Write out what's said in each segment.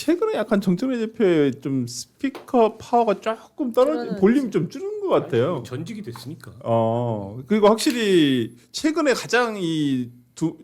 최근에 약간 정청래 대표의 좀 스피커 파워가 조금 떨어진 볼륨 좀 줄은 것 같아요. 전직이 됐으니까. 그리고 확실히 최근에 가장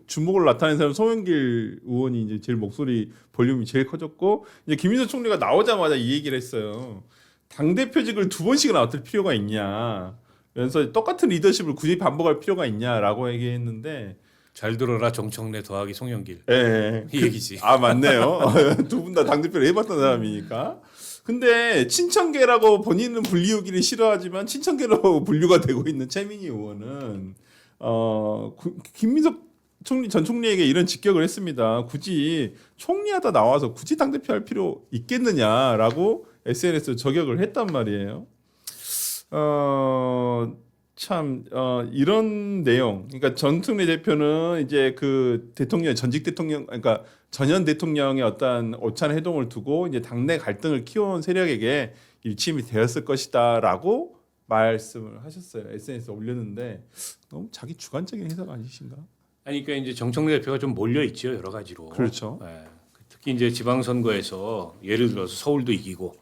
주목을 나타낸 사람 송영길 의원이 이제 제일 목소리 볼륨이 제일 커졌고 이제 김인석 총리가 나오자마자 이 얘기를 했어요. 당 대표직을 2번씩이나 맡을 필요가 있냐. 그래서 똑같은 리더십을 굳이 반복할 필요가 있냐라고 얘기했는데. 잘 들어라 정청래 더하기 송영길. 예, 이 얘기지. 맞네요. 두 분 다 당대표를 해봤던 사람이니까. 근데 친천계라고 본인은 분리우기를 싫어하지만 친천계로 분류가 되고 있는 최민희 의원은 김민석 전 총리에게 이런 직격을 했습니다. 굳이 총리하다 나와서 굳이 당대표 할 필요 있겠느냐라고 SNS에 저격을 했단 말이에요. 이런 내용. 그러니까 전총리 대표는 이제 그 대통령, 전직 대통령, 그러니까 전현 대통령의 어떤 오찬 해동을 두고 이제 당내 갈등을 키워온 세력에게 일침이 되었을 것이다라고 말씀을 하셨어요. SNS에 올렸는데 너무 자기 주관적인 해석 아니신가? 아니 그러니까 이제 정청래 대표가 좀 몰려 있죠 여러 가지로. 그렇죠. 네. 특히 이제 지방선거에서 예를 들어서 서울도 이기고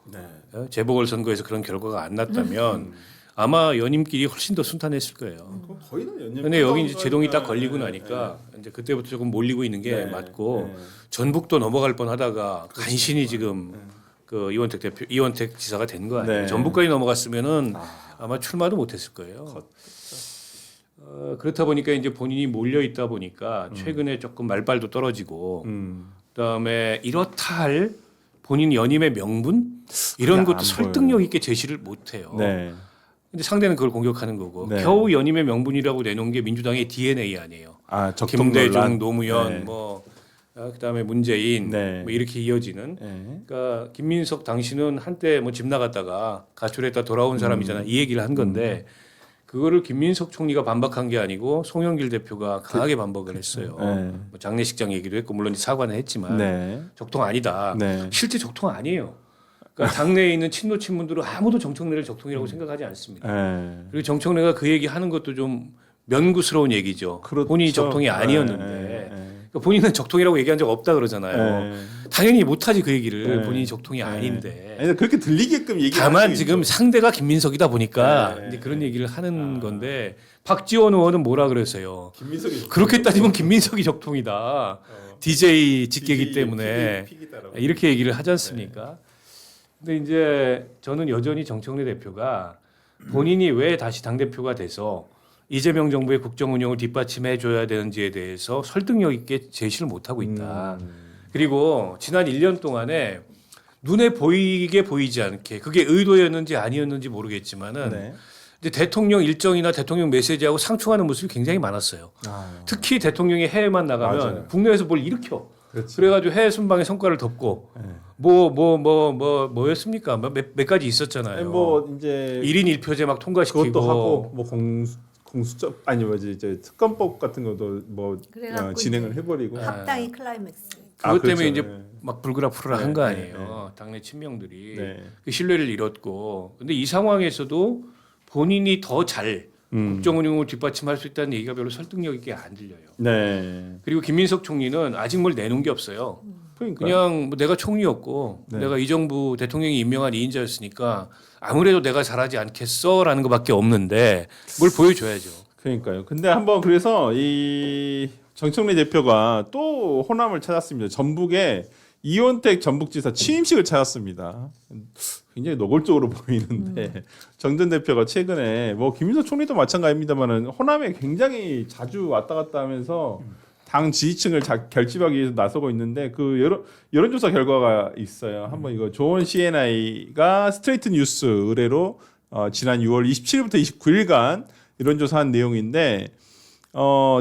재보궐선거에서 그런 결과가 안 났다면 아마 연임끼리 훨씬 더 순탄했을 거예요. 거의 다 연임. 근데 여기 이제 제동이 딱 걸리고 나니까 이제 그때부터 조금 몰리고 있는 게 맞고 전북도 넘어갈 뻔하다가 간신히 지금 그 이원택 지사가 된 거 아니에요. 전북까지 넘어갔으면은 아마 출마도 못했을 거예요. 그렇다 보니까 이제 본인이 몰려 있다 보니까 최근에 조금 말발도 떨어지고 그다음에 이렇다 할 본인 연임의 명분 이런 것도 설득력 있게 제시를 못해요. 근데 상대는 그걸 공격하는 거고 겨우 연임의 명분이라고 내놓은 게 민주당의 DNA 아니에요. 김대중, 노무현, 그다음에 문재인 뭐 이렇게 이어지는. 그러니까 김민석 당신은 한때 뭐 집 나갔다가 가출했다 돌아온 사람이잖아. 이 얘기를 한 건데 그거를 김민석 총리가 반박한 게 아니고 송영길 대표가 강하게 반박을 했어요. 뭐 장례식장 얘기도 했고 물론 사과는 했지만 적통 아니다. 실제 적통 아니에요. 그러니까 당내에 있는 친노 친문들은 아무도 정청래를 적통이라고 생각하지 않습니다. 그리고 정청래가 그 얘기 하는 것도 좀 면구스러운 얘기죠. 그렇죠. 본인이 적통이 아니었는데 그러니까 본인은 적통이라고 얘기한 적 없다 그러잖아요. 당연히 못하지 그 얘기를 본인이 적통이 아닌데. 아니, 그렇게 들리게끔 얘기. 다만 지금 상대가 김민석이다 보니까 이제 그런 얘기를 하는 건데 박지원 의원은 뭐라 그랬어요. 김민석이 그렇게 따지면 김민석이 적통이다. DJ 직계이기 때문에 이렇게 얘기를 하지 않습니까? 근데 이제 저는 여전히 정청래 대표가 본인이 왜 다시 당대표가 돼서 이재명 정부의 국정 운영을 뒷받침해 줘야 되는지에 대해서 설득력 있게 제시를 못하고 있다. 그리고 지난 1년 동안에 눈에 보이게 보이지 않게 그게 의도였는지 아니었는지 모르겠지만은 이제 대통령 일정이나 대통령 메시지하고 상충하는 모습이 굉장히 많았어요. 특히 대통령이 해외만 나가면 국내에서 뭘 일으켜. 그래가지고 해외 순방의 성과를 덮고 뭐였습니까? 몇 가지 있었잖아요. 뭐 이제 1인 1표제 막 통과시키고 그것도 하고 뭐 공수처 아니 뭐지 이제 특검법 같은 것도 뭐 진행을 해버리고 합당이 클라이맥스. 그것 때문에 그렇죠. 이제 막 불그락불그락 한 거 아니에요. 당내 친명들이 그 신뢰를 잃었고 근데 이 상황에서도 본인이 더 잘 국정 운영을 뒷받침할 수 있다는 얘기가 별로 설득력 있게 안 들려요. 그리고 김민석 총리는 아직 뭘 내놓은 게 없어요. 그냥 뭐 내가 총리였고 내가 이 정부 대통령이 임명한 2인자였으니까 아무래도 내가 잘하지 않겠어라는 것밖에 없는데 뭘 보여줘야죠. 그러니까요. 근데 한번 그래서 이 정청래 대표가 또 호남을 찾았습니다. 전북에 이원택 전북지사 취임식을 찾았습니다. 굉장히 노골적으로 보이는데 정 전 대표가 최근에 뭐 김민석 총리도 마찬가지입니다만은 호남에 굉장히 자주 왔다 갔다 하면서 당 지지층을 결집하기 위해서 나서고 있는데 그 여론조사 결과가 있어요. 한번 이거 조원 CNI가 스트레이트 뉴스 의뢰로 지난 6월 27일부터 29일간 여론조사한 내용인데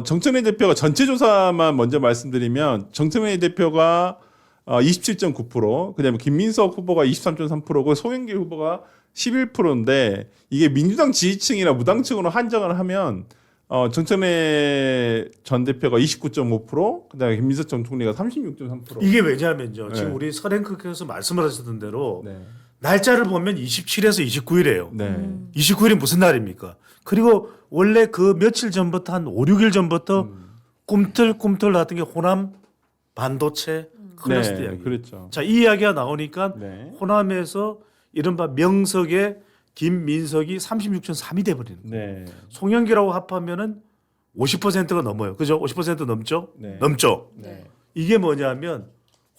정청래 대표가 전체 조사만 먼저 말씀드리면 정청래 대표가 27.9%, 그다음에 김민석 후보가 23.3%고 송영길 후보가 11%인데 이게 민주당 지지층이나 무당층으로 한정을 하면 정청래 전 대표가 29.5%, 그다음에 김민석 전 총리가 36.3%. 이게 왜냐하면요. 지금 우리 서랭크께서 말씀을 하셨던 대로 날짜를 보면 27에서 29일이에요. 29일이 무슨 날입니까? 그리고 원래 그 며칠 전부터 한 5, 6일 전부터 꿈틀꿈틀 났던 게 호남 반도체 클러스터 이야기. 그렇죠. 자, 이 이야기가 나오니까 네. 호남에서 이른바 명석의 김민석이 36.3이 돼버리는 거예요. 네. 송영기라고 합하면은 50%가 넘어요. 그죠? 50% 넘죠? 네. 넘죠. 네. 이게 뭐냐면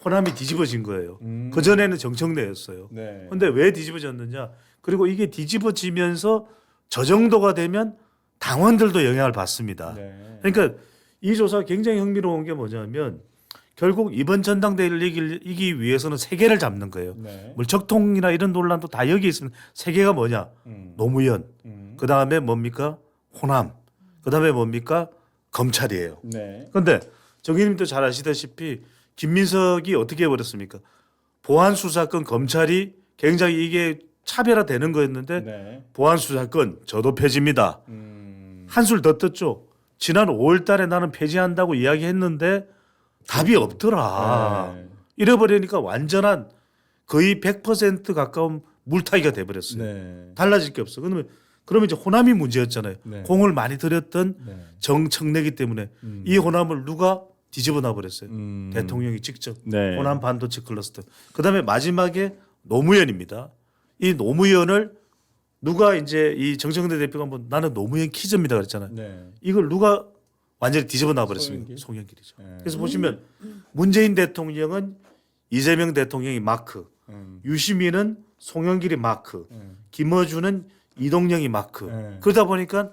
호남이 뒤집어진 거예요. 그 전에는 정청래였어요. 네. 근데 왜 뒤집어졌느냐? 그리고 이게 뒤집어지면서 저 정도가 되면 당원들도 영향을 받습니다. 네. 그러니까 이 조사가 굉장히 흥미로운 게 뭐냐면 결국 이번 전당대회를 이기기 위해서는 세 개를 잡는 거예요. 네. 물적통이나 이런 논란도 다 여기 있으면 세 개가 뭐냐? 노무현. 그 다음에 뭡니까? 호남. 그 다음에 뭡니까? 검찰이에요. 네. 그런데 정의님도 잘 아시다시피 김민석이 어떻게 해버렸습니까? 보안 수사권 검찰이 굉장히 이게 차별화되는 거였는데 네. 보안 수사권 저도 폐지입니다. 한술 더 떴죠. 지난 5월달에 나는 폐지한다고 이야기했는데 답이 없더라. 네. 이래버리니까 완전한 거의 100% 가까운 물타기가 돼버렸어요. 네. 달라질 게 없어. 그러면 이제 호남이 문제였잖아요. 네. 공을 많이 들였던 네. 정청래기 때문에 이 호남을 누가 뒤집어 놔버렸어요. 대통령이 직접 네. 호남 반도체 클러스터. 그다음에 마지막에 노무현입니다. 이 노무현을 누가 이제 이 정청래 대표가 한번 나는 노무현 키즈입니다 그랬잖아요. 네. 이걸 누가 완전히 뒤집어 놔버렸습니다. 송영길이죠. 그래서 보시면 문재인 대통령은 이재명 대통령이 마크, 유시민은 송영길이 마크, 김어준은 이동영이 마크. 그러다 보니까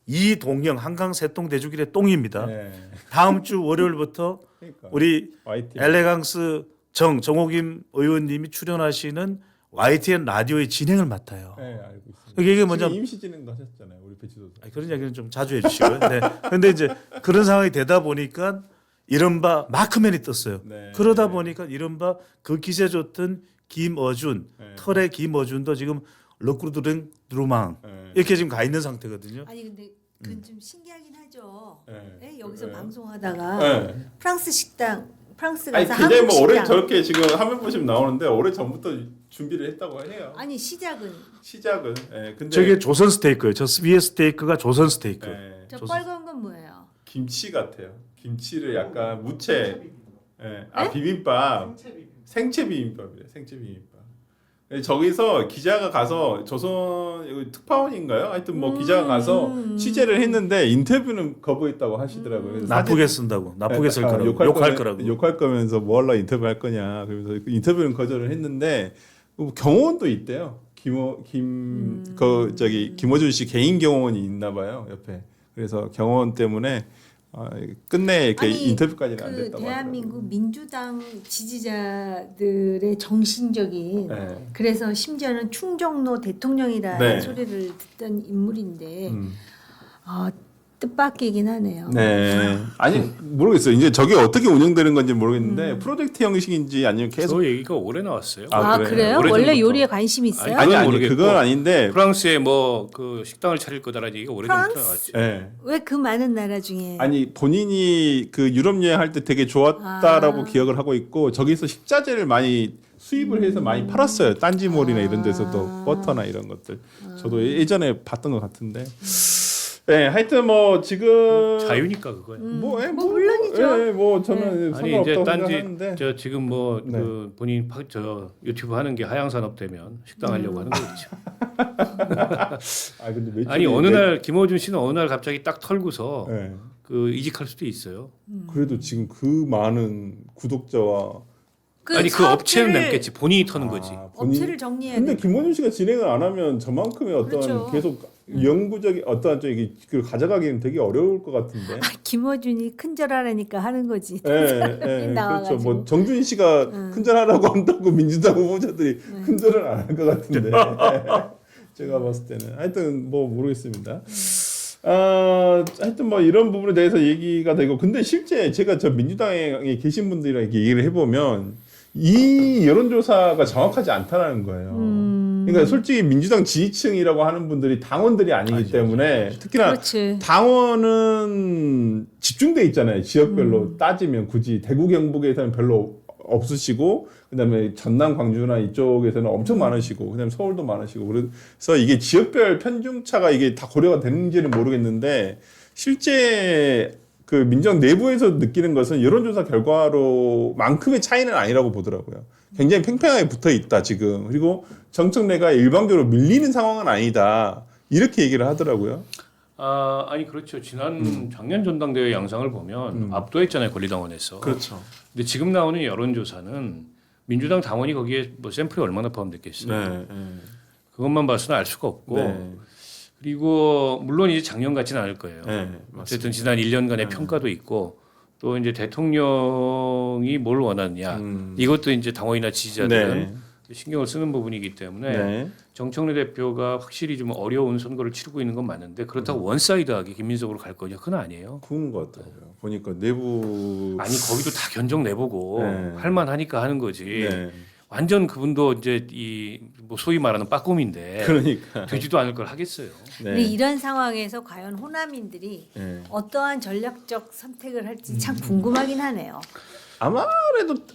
이동영 한강 세똥 대주길의 똥입니다. 네. 다음 주 월요일부터 그러니까. 우리 YTN. 엘레강스 정호김 의원님이 출연하시는 YTN 라디오의 진행을 맡아요. 네, 알고 있습니다. 이게 뭐냐? 지금 임시 진행도 하셨잖아요, 우리 배치도. 그런 이야기는 좀 자주 해주시고요. 네. 그런데 이제 그런 상황이 되다 보니까 이른바 마크맨이 떴어요. 네. 그러다 보니까 이른바 그 기세 줬던 김어준, 네. 털의 김어준도 지금 럭구르드릉 드루망 네. 이렇게 지금 가 있는 상태거든요. 아니 근데 그건 좀 신기하긴 하죠. 네. 네, 여기서 네. 방송하다가 네. 프랑스 식당, 프랑스 아니 가서 굉장히 한국 뭐 올해 식당. 저렇게 지금 화면 보시면 나오는데 오래 전부터 준비를 했다고 해요. 아니 시작은 시작은. 예. 근데 저게 조선 스테이크예요. 저 위에 스테이크가 조선 스테이크. 예. 저 빨간 건 뭐예요? 김치 같아요. 김치를 약간 무채. 예. 아 비빔밥. 생채 비빔밥이래. 생채 비빔밥. 예, 저기서 기자가 가서 조선 여기 특파원인가요? 하여튼 뭐 기자가 가서 취재를 했는데 인터뷰는 거부했다고 하시더라고요. 그래서 나쁘게 사진- 쓴다고. 나쁘게 쓸 아, 거라고. 욕할 거라고. 욕할 거면서 뭐 하려 인터뷰할 거냐. 그러면서 인터뷰는 거절을 했는데 경호원도 있대요. 김어준 씨 개인 경호원이 있나 봐요 옆에. 그래서 경호원 때문에 끝내 이렇게 아니, 인터뷰까지는 안 그 됐다고 대한민국 민주당 지지자들의 정신적인 네. 그래서 심지어는 충정로 대통령이라는 네. 소리를 듣던 인물인데 뜻밖이긴 하네요. 네. 아니 모르겠어요. 이제 저게 어떻게 운영되는 건지 모르겠는데 프로젝트 형식인지 아니면 계속 저 얘기가 오래 나왔어요. 아, 아, 그래요? 그래요? 오래전부터. 원래 요리에 관심이 있어요? 아니 그건 모르겠고. 그건 아닌데 프랑스에 뭐 그 식당을 차릴 거다라는 얘기가 오래전부터 프랑스? 나왔죠. 예. 왜 그 많은 나라 중에 아니 본인이 그 유럽 여행할 때 되게 좋았다라고 기억을 하고 있고 저기서 식자재를 많이 수입을 해서 많이 팔았어요. 딴지몰이나 이런 데서도 버터나 이런 것들. 저도 예전에 봤던 것 같은데. 네, 하여튼 뭐 지금 자유니까 그거야. 뭐 물론이죠. 뭐 저는 아니 이제 상관없다고 딴지 생각하는데. 저 지금 뭐 네. 그 본인 저 유튜브 하는 게 하향산업 되면 식당 하려고 하는 거겠죠. 아 근데 아니 어느 날 김어준 씨는 어느 날 갑자기 딱 털고서 네. 그 이직할 수도 있어요. 그래도 지금 그 많은 구독자와 아니 그 업체는 남겠지. 본인이 터는 거지. 업체를 정리해야 근데 돼. 김원준 씨가 진행을 안 하면 저만큼의 어떤 그렇죠. 계속 영구적인 어떤 저기 그 가져가기는 되게 어려울 것 같은데. 김어준이 큰절하라니까 하는 거지. 예, 예, 그렇죠. 나와가지고. 뭐 정준 씨가 큰절하라고 한다고 민주당 후보자들이 큰절은 안 할 것 같은데. 제가 봤을 때는 하여튼 뭐 모르겠습니다. 하여튼 뭐 이런 부분에 대해서 얘기가 되고 근데 실제 제가 저 민주당에 계신 분들이랑 이렇게 얘기를 해보면 이 여론조사가 정확하지 않다라는 거예요. 그러니까 솔직히 민주당 지지층이라고 하는 분들이 당원들이 아니기 때문에 특히나 그렇지. 당원은 집중돼 있잖아요. 지역별로 따지면 굳이 대구 경북에서는 별로 없으시고 그다음에 전남 광주나 이쪽에서는 엄청 많으시고 그다음에 서울도 많으시고 그래서 이게 지역별 편중차가 이게 다 고려가 되는지는 모르겠는데 실제 그 민주당 내부에서 느끼는 것은 여론조사 결과로만큼의 차이는 아니라고 보더라고요. 굉장히 팽팽하게 붙어 있다 지금. 그리고 정청래가 일방적으로 밀리는 상황은 아니다. 이렇게 얘기를 하더라고요. 아니 그렇죠. 지난 작년 전당대회 양상을 보면 압도했잖아요 권리당원에서. 그렇죠. 근데 지금 나오는 여론조사는 민주당 당원이 거기에 뭐 샘플이 얼마나 포함됐겠어요. 그것만 봐서는 알 수가 없고. 네. 그리고 물론 이제 작년 같지는 않을 거예요. 네, 어쨌든 지난 1년간의 평가도 있고 또 이제 대통령이 뭘 원하느냐 이것도 이제 당원이나 지지자들은 네. 신경을 쓰는 부분이기 때문에 네. 정청래 대표가 확실히 좀 어려운 선거를 치르고 있는 건 맞는데 그렇다고 원사이드하게 김민석으로 갈 거냐 그건 아니에요. 구운 것 같더라고요. 보니까 내부 아니 거기도 다 견적 내보고 네. 할만하니까 하는 거지. 네. 완전 그분도 이제 이 뭐 소위 말하는 빠꼼인데 그러니까 되지도 않을 걸 하겠어요. 근데 이런 상황에서 과연 호남인들이 네. 어떠한 전략적 선택을 할지 참 궁금하긴 하네요.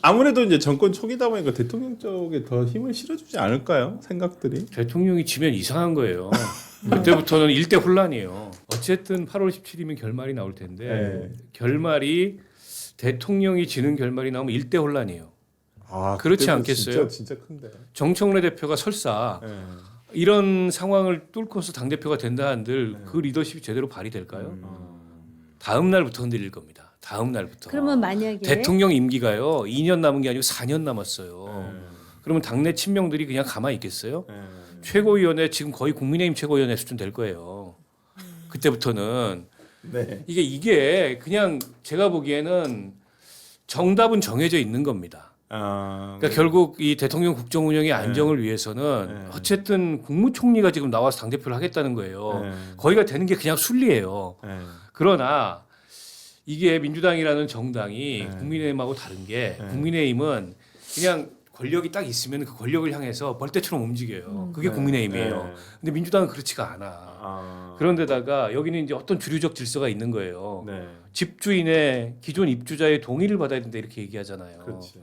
아무래도 이제 정권 초기다 보니까 대통령 쪽에 더 힘을 실어주지 않을까요? 생각들이. 대통령이 지면 이상한 거예요. 그때부터는 일대 혼란이에요. 어쨌든 8월 17일이면 결말이 나올 텐데 네. 결말이 대통령이 지는 결말이 나오면 일대 혼란이에요. 그렇지 그때도 않겠어요? 진짜 큰데. 정청래 대표가 설사 네. 이런 상황을 뚫고서 당 대표가 된다 한들 그 리더십이 제대로 발휘될까요? 다음 날부터 흔들릴 겁니다. 다음 날부터. 그러면 만약에 대통령 임기가요 2년 남은 게 아니고 4년 남았어요. 그러면 당내 친명들이 그냥 가만히 있겠어요? 최고위원회 지금 거의 국민의힘 최고위원회 수준 될 거예요. 그때부터는 네. 이게 그냥 제가 보기에는 정답은 정해져 있는 겁니다. 그러니까 결국 이 대통령 국정 운영의 안정을 위해서는 어쨌든 국무총리가 지금 나와서 당 대표를 하겠다는 거예요. 거기가 되는 게 그냥 순리예요. 그러나 이게 민주당이라는 정당이 국민의힘하고 다른 게 국민의힘은 그냥 권력이 딱 있으면 그 권력을 향해서 벌떼처럼 움직여요. 그게 국민의힘이에요. 근데 민주당은 그렇지가 않아. 그런데다가 여기는 이제 어떤 주류적 질서가 있는 거예요. 집주인의 기존 입주자의 동의를 받아야 된다 이렇게 얘기하잖아요. 그렇지.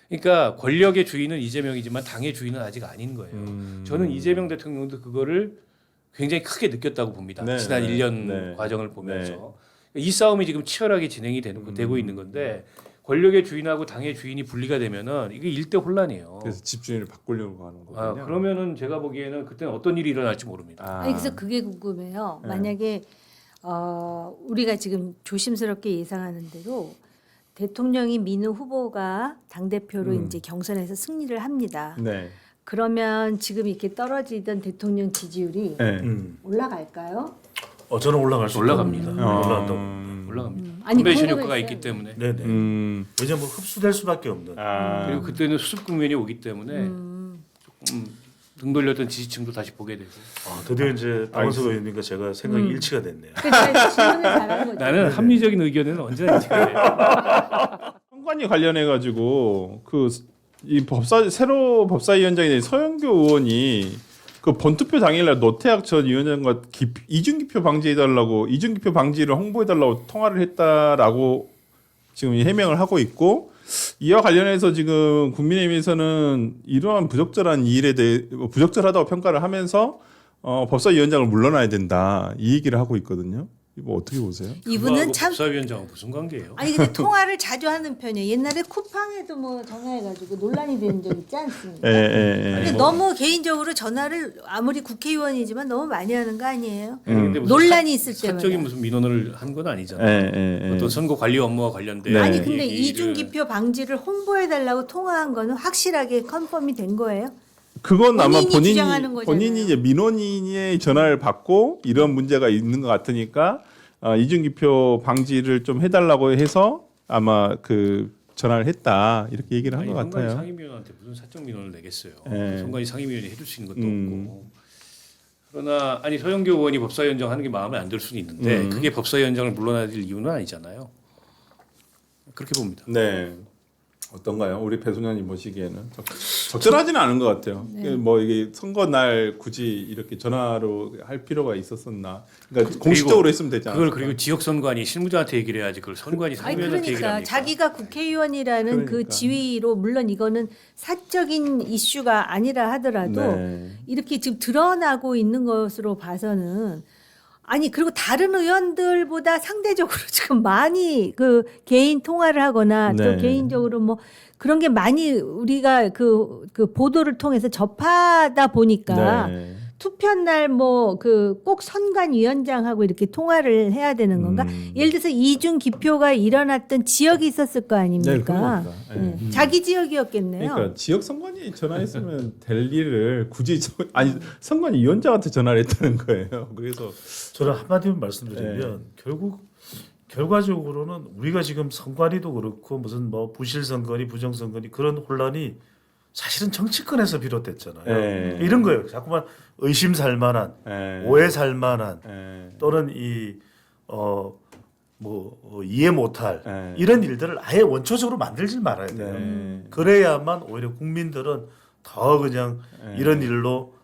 그러니까 권력의 주인은 이재명이지만 당의 주인은 아직 아닌 거예요. 저는 이재명 대통령도 그거를 굉장히 크게 느꼈다고 봅니다. 네, 지난 네, 1년 네. 과정을 보면서 이 싸움이 지금 치열하게 진행이 되고 있는 건데 권력의 주인하고 당의 주인이 분리가 되면은 이게 일대 혼란이에요. 그래서 집주인을 바꾸려고 하는 거군요. 그러면은 제가 보기에는 그때는 어떤 일이 일어날지 모릅니다. 아니, 그래서 그게 궁금해요. 만약에 우리가 지금 조심스럽게 예상하는 대로 대통령이 민우 후보가 당 대표로 이제 경선에서 승리를 합니다. 네. 그러면 지금 이렇게 떨어지던 대통령 지지율이 네. 올라갈까요? 저는 올라갈 수 올라갑니다. 올라간다고. 올라갑니다. 아니, 컨벤션 그거가 효과가 있어요. 있기 때문에 네네. 왜냐면 뭐 흡수될 수밖에 없는. 그리고 그때는 수습 국면이 오기 때문에 조금 등 돌렸던 지지층도 다시 보게 되고. 드디어 이제 박원석 의원님과 제가 생각이 일치가 됐네요. 그러니까 질문을 잘하는 거죠. 나는 합리적인 의견에는 언제나 일치가 돼요. 선관위 관련해 가지고 이 새로 법사위원장이 된 서영교 의원이 그 본투표 당일날 노태학 전 위원장과 이중기표 방지해달라고 이중기표 방지를 홍보해달라고 통화를 했다라고 지금 해명을 하고 있고 이와 관련해서 지금 국민의힘에서는 이러한 부적절한 일에 대해 부적절하다고 평가를 하면서 법사위원장을 물러나야 된다 이 얘기를 하고 있거든요. 이거 어떻게 보세요? 이분은 참 법사위원장은 무슨 관계예요? 아니 근데 통화를 자주 하는 편이에요. 옛날에 쿠팡에도 뭐 전화해가지고 논란이 된 적 있지 않습니까? 근데 너무 개인적으로 전화를 아무리 국회의원이지만 너무 많이 하는 거 아니에요? 근데 무슨 논란이 있을 때마다. 사적인 무슨 민원을 한 건 아니잖아요. 어떤 선거 관리 업무와 관련된 네. 아니 근데 얘기를- 이중기표 방지를 홍보해달라고 통화한 거는 확실하게 컨펌이 된 거예요? 그건 아마 본인이 주장하는 거잖아요. 본인이 이제 민원인의 전화를 받고 이런 문제가 있는 것 같으니까 이중기표 방지를 좀 해달라고 해서 아마 그 전화를 했다 이렇게 얘기를 한 것 선관위 같아요. 상임위원한테 무슨 사적 민원을 내겠어요. 네. 선관위 상임위원이 해줄 수 있는 것도 없고. 그러나 아니 서영교 의원이 법사위원장 하는 게 마음에 안 들 수는 있는데 그게 법사위원장을 물러나야 될 이유는 아니잖아요. 그렇게 봅니다. 네. 어떤가요? 우리 배 소장님 보시기에는 적절하지는 않은 것 같아요. 뭐 이게 선거 날 굳이 이렇게 전화로 할 필요가 있었었나? 그러니까 공식적으로 했으면 되지 않을까? 그걸 그리고 지역 선관위 실무자한테 얘기를 해야지 그걸 선관위 아니 상임위원한테 얘기를 그러니까 합니까? 자기가 국회의원이라는 그 그러니까. 지위로 물론 이거는 사적인 이슈가 아니라 하더라도 네. 이렇게 지금 드러나고 있는 것으로 봐서는 아니 그리고 다른 의원들보다 상대적으로 지금 많이 그 개인 통화를 하거나 네. 또 개인적으로 뭐 그런 게 많이 우리가 그 보도를 통해서 접하다 보니까 네. 투표날 뭐 그 꼭 선관위원장하고 이렇게 통화를 해야 되는 건가? 예를 들어서 이중 기표가 일어났던 지역이 있을 거 아닙니까? 네, 그러니까. 네. 자기 지역이었겠네요. 그러니까 지역 선관위 전화했으면 될 일을 굳이 아니 선관위 위원장한테 전화를 했다는 거예요. 그래서 저는 한마디만 말씀드리면 결국 결과적으로는 우리가 지금 선관위도 그렇고 무슨 뭐 부실 선관위, 부정 선관위 그런 혼란이 사실은 정치권에서 비롯됐잖아요. 네. 이런 거예요. 자꾸만 의심 살만한, 네. 오해 살만한 네. 또는 이해 못할 네. 이런 일들을 아예 원초적으로 만들지 말아야 돼요. 네. 그래야만 오히려 국민들은 더 그냥 네. 이런 일로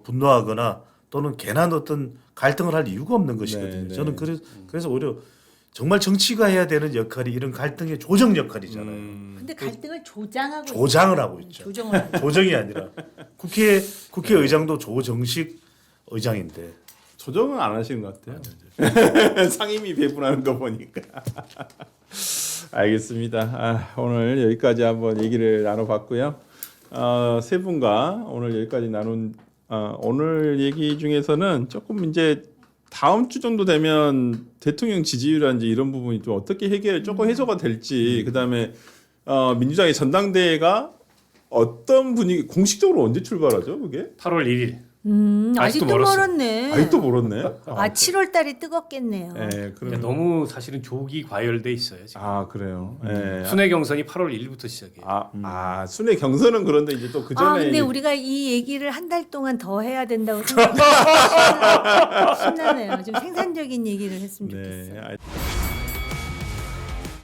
분노하거나 또는 괜한 어떤 갈등을 할 이유가 없는 것이거든요. 네, 네. 저는 그래서 오히려 정말 정치가 해야 되는 역할이 이런 갈등의 조정 역할이잖아요. 근데 갈등을 조장하고 조장을 하고 있죠. 조정을 하고 조정이 아니라 국회의장도 조정식 의장인데 조정은 안 하시는 것 같아요. 상임위 배분하는 거 보니까. 알겠습니다. 오늘 여기까지 한번 얘기를 나눠봤고요. 세 분과 오늘 여기까지 나눈 오늘 얘기 중에서는 조금 이제 다음 주 정도 되면 대통령 지지율이라든지 이런 부분이 좀 어떻게 조금 해소가 될지 그다음에 민주당의 전당대회가 어떤 분위기 공식적으로 언제 출발하죠? 그게? 8월 1일. 아직도 아직도 멀었어. 멀었네. 아직도 멀었네. 7월 달이 뜨겁겠네요. 네, 그러니까 그러면 너무 사실은 조기 과열돼 있어요. 지금. 그래요. 네. 순회 경선이 8월 1일부터 시작이에요. 순회 경선은 그런데 이제 또 그 전에 근데 우리가 이 얘기를 한 달 동안 더 해야 된다고 생각해요. 신나네요. 좀 생산적인 얘기를 했으면 좋겠어요. 네.